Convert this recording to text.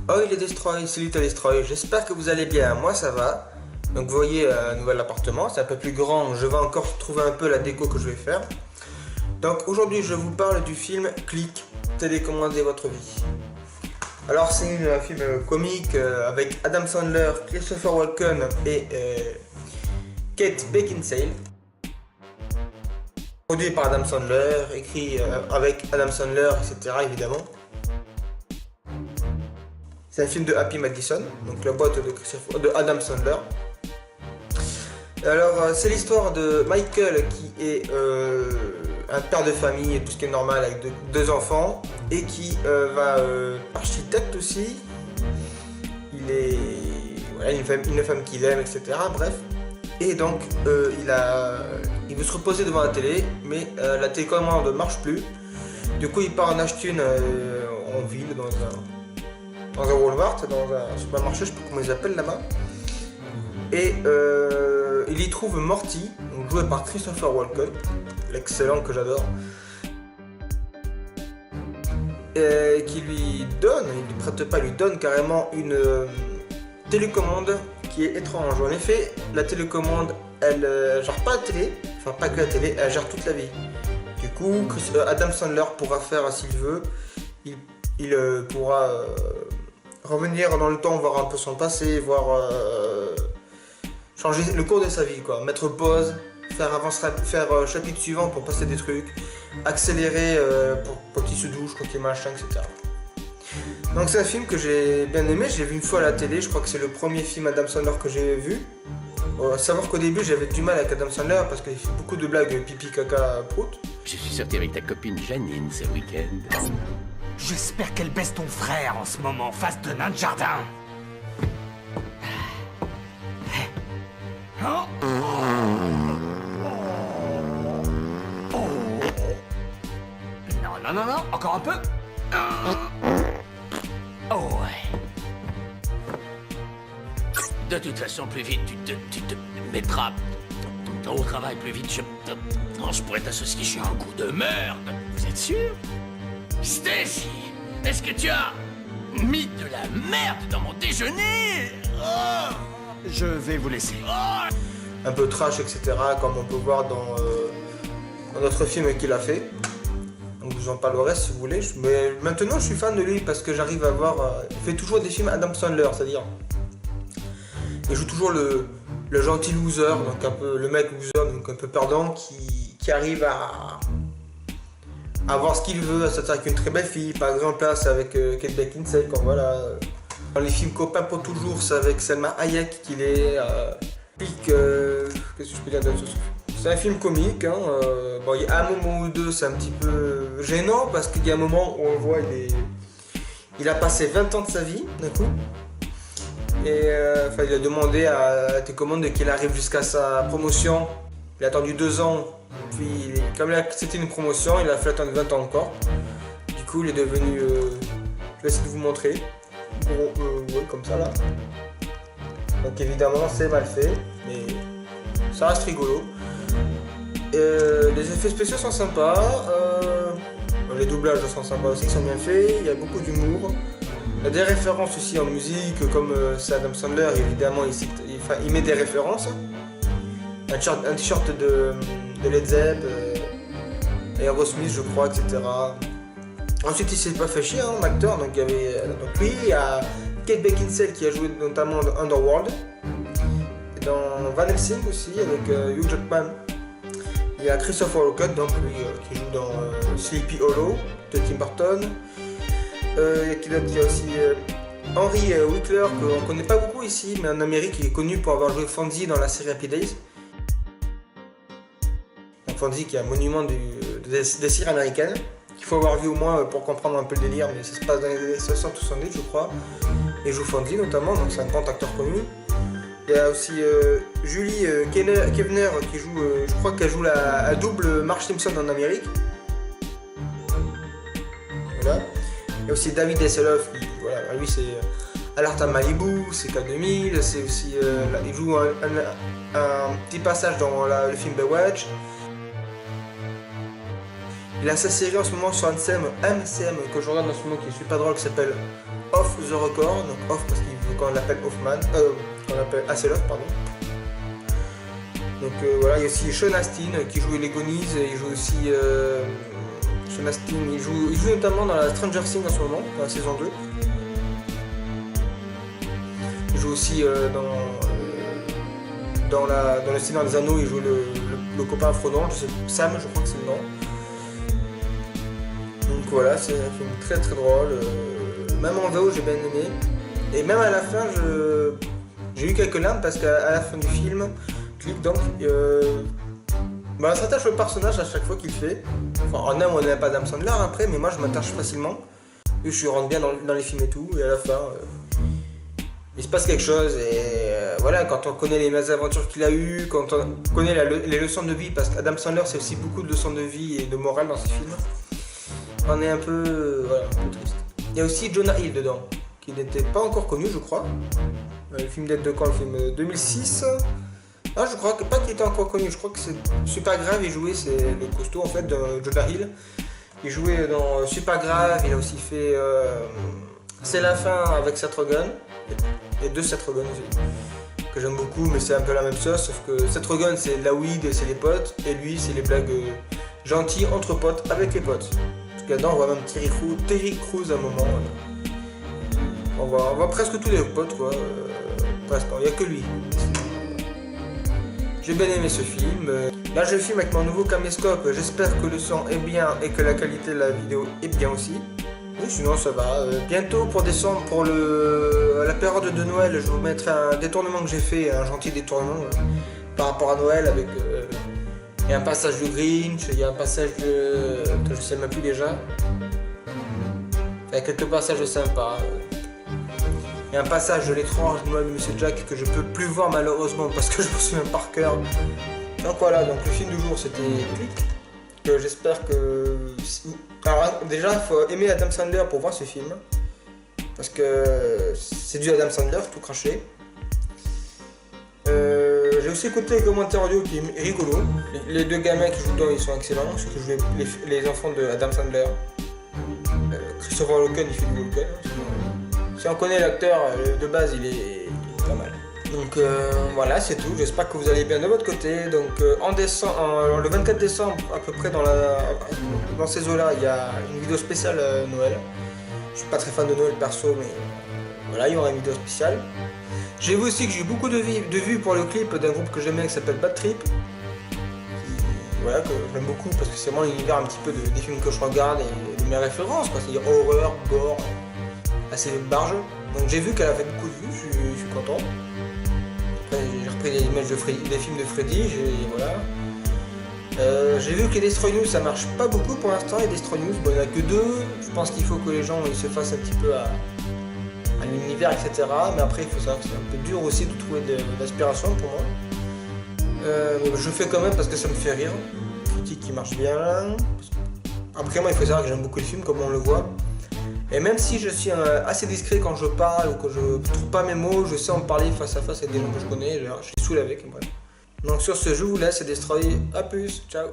Oh il est Destroy, salut à Destroy, j'espère que vous allez bien, moi ça va. Donc vous voyez un nouvel appartement, c'est un peu plus grand, je vais encore trouver un peu la déco que je vais faire. Donc aujourd'hui je vous parle du film Click, télécommandez votre vie. Alors c'est un film comique avec Adam Sandler, Christopher Walken et Kate Beckinsale. Produit par Adam Sandler, écrit avec Adam Sandler, etc. évidemment. C'est un film de Happy Madison, donc la boîte de Adam Sandler. Alors c'est l'histoire de Michael qui est un père de famille et tout ce qui est normal avec deux enfants et qui va architecte aussi. Il est voilà, une femme qu'il aime, etc. Bref. Et donc il veut se reposer devant la télé, mais la télécommande ne marche plus. Du coup il part en acheter une en ville dans un Walmart, dans un supermarché, je sais pas comment ils appellent là-bas. Et il y trouve Morty, donc joué par Christopher Walken, l'excellent que j'adore, qui lui donne, il ne prête pas, il lui donne carrément une télécommande qui est étrange. En effet, la télécommande, elle gère pas la télé, enfin pas que la télé, elle gère toute la vie. Du coup, Adam Sandler pourra faire s'il veut, il pourra revenir dans le temps, voir un peu son passé, voir changer le cours de sa vie, quoi. Mettre pause, faire avancer, faire chapitre suivant pour passer des trucs, accélérer pour qu'il se douche, quand il machin, etc. Donc c'est un film que j'ai bien aimé, j'ai vu une fois à la télé, je crois que c'est le premier film Adam Sandler que j'ai vu. Savoir qu'au début j'avais du mal avec Adam Sandler parce qu'il fait beaucoup de blagues pipi, caca, prout. Je suis sorti avec ta copine Janine ce week-end. J'espère qu'elle baisse ton frère en ce moment, face de nain de jardin. Oh. Non, encore un peu. Oh ouais. De toute façon, plus vite tu te mettras au travail, plus vite je pourrais t'associer sur un coup de merde. Vous êtes sûr? Stacy, est-ce que tu as mis de la merde dans mon déjeuner? Oh. Je vais vous laisser. Oh. Un peu trash, etc. comme on peut voir dans notre film qu'il a fait. Donc je vous en parlerai si vous voulez. Mais maintenant je suis fan de lui parce que j'arrive à voir... il fait toujours des films Adam Sandler, c'est-à-dire... Il joue toujours le gentil loser, donc un peu le mec loser, donc un peu perdant, qui arrive à avoir ce qu'il veut, à sortir avec une très belle fille. Par exemple là c'est avec Kate Beckinsale, comme voilà. Dans les films Copains pour toujours, c'est avec Selma Hayek qu'il est... qu'est-ce que je peux dire de ce film? C'est un film comique, hein. Bon, il y a un moment ou deux, c'est un petit peu gênant parce qu'il y a un moment où on le voit, il a passé 20 ans de sa vie d'un coup. Et il a demandé à télécommande qu'il arrive jusqu'à sa promotion. Il a attendu 2 ans, puis comme c'était une promotion, il a fait attendre 20 ans encore. Du coup, il est devenu... je vais essayer de vous montrer. Bon, ouais, comme ça là. Donc évidemment, c'est mal fait, mais ça reste rigolo. Les effets spéciaux sont sympas. Les doublages sont sympas aussi, ils sont bien faits. Il y a beaucoup d'humour. Il y a des références aussi en musique, comme c'est Adam Sandler, évidemment, il met des références. Un t-shirt de Led Zepp, Aerosmith, je crois, etc. Ensuite, il s'est pas fait chier, hein, en acteur. Donc, lui, il y a Kate Beckinsale qui a joué notamment dans Underworld. Et dans Van Helsing aussi, avec Hugh Jackman. Il y a Christopher Walken, donc lui, qui joue dans Sleepy Hollow de Tim Burton. Il y a aussi Henry Winkler, qu'on ne connaît pas beaucoup ici, mais en Amérique il est connu pour avoir joué Fonzie dans la série Happy Days. Donc Fonzie qui est un monument des séries américaines, qu'il faut avoir vu au moins pour comprendre un peu le délire, mais ça se passe dans les années 60 ou 70 je crois. Et joue Fonzie notamment, donc c'est un grand acteur connu. Il y a aussi Julie Kevner qui joue, je crois qu'elle joue la double Marge Simpson en Amérique. Voilà. Il y a aussi David Hasselhoff, voilà, lui c'est Alerte à Malibu, c'est K2000, c'est aussi, il joue un petit passage dans le film Baywatch. Il a sa série en ce moment sur MCM que je regarde en ce moment qui est super drôle, qui s'appelle Off the Record, donc off parce qu'il veut qu'on l'appelle Hoffman, qu'on l'appelle Hasselhoff, pardon. Donc voilà, il y a aussi Sean Astin qui joue les Goonies, et il joue aussi Sean Astin, il joue notamment dans la Stranger Things en ce moment, dans la saison 2. Il joue aussi dans le Seigneur des Anneaux, il joue le copain Frodon, Sam, je crois que c'est le nom. Donc voilà, c'est un film très très drôle, même en VO j'ai bien aimé. Et même à la fin, j'ai eu quelques larmes parce qu'à la fin du film, donc, on s'attache au personnage à chaque fois qu'il fait. Enfin, on aime ou on n'aime pas Adam Sandler après, mais moi je m'attache facilement. Et je rentre bien dans les films et tout, et à la fin, il se passe quelque chose. Et voilà, quand on connaît les mésaventures qu'il a eues, quand on connaît les leçons de vie, parce qu'Adam Sandler c'est aussi beaucoup de leçons de vie et de morale dans ses films, on est un peu triste. Il y a aussi Jonah Hill dedans, qui n'était pas encore connu, je crois. Le film date de quand? Le film 2006. Ah, je crois pas qu'il était encore connu, je crois que c'est Supergrave, il jouait, c'est le costaud en fait de Jonah Hill. Il jouait dans Supergrave, il a aussi fait C'est la fin avec Seth Rogen, et deux Seth Rogen aussi, que j'aime beaucoup, mais c'est un peu la même chose, sauf que Seth Rogen c'est la weed et c'est les potes, et lui c'est les blagues gentilles entre potes avec les potes. Parce que là-dedans on voit même Terry Crews à un moment. On voit presque tous les potes quoi, presque, il n'y a que lui. J'ai bien aimé ce film. Là je filme avec mon nouveau caméscope, j'espère que le son est bien et que la qualité de la vidéo est bien aussi. Et sinon ça va. Bientôt pour décembre, pour la période de Noël, je vous mettrai un détournement que j'ai fait, un gentil détournement par rapport à Noël avec... il y a un passage de Grinch, il y a un passage de... je sais même plus déjà. Il y a quelques passages sympas. Il y a un passage de l'étrange Noël de Monsieur Jack que je peux plus voir malheureusement parce que je me souviens par cœur. Donc voilà, donc le film du jour c'était Click, que j'espère que... Alors déjà il faut aimer Adam Sandler pour voir ce film, parce que c'est du Adam Sandler, tout craché. J'ai aussi écouté les commentaires audio qui est rigolo. Les deux gamins qui jouent dedans ils sont excellents, ceux qui jouent les enfants de Adam Sandler. Christopher Walken il fait du Walken. Si on connaît l'acteur de base, il est pas mal. Donc voilà, c'est tout. J'espère que vous allez bien de votre côté. Donc le 24 décembre, à peu près dans ces eaux-là, il y a une vidéo spéciale Noël. Je suis pas très fan de Noël perso, mais voilà, il y aura une vidéo spéciale. J'ai vu aussi que j'ai eu beaucoup de vues pour le clip d'un groupe que j'aime bien qui s'appelle Bad Trip. Voilà, que j'aime beaucoup parce que c'est vraiment l'univers un petit peu des films que je regarde et de mes références, quoi. C'est-à-dire horreur, gore, assez barge. Donc j'ai vu qu'elle a fait beaucoup de vues, je suis content. Après j'ai repris les images des films de Freddy, voilà. J'ai vu que les Destroy News ça marche pas beaucoup pour l'instant, les Destroy News, bon il n'y en a que deux. Je pense qu'il faut que les gens ils se fassent un petit peu à l'univers, etc. Mais après il faut savoir que c'est un peu dur aussi de trouver de l'inspiration pour moi. Je fais quand même parce que ça me fait rire. Critique qui marche bien. Après moi il faut savoir que j'aime beaucoup le film comme on le voit. Et même si je suis assez discret quand je parle ou que je ne trouve pas mes mots, je sais en parler face à face avec des gens que je connais, je suis saoul avec. Bref. Donc sur ce, je vous laisse et Destroy. A plus, ciao.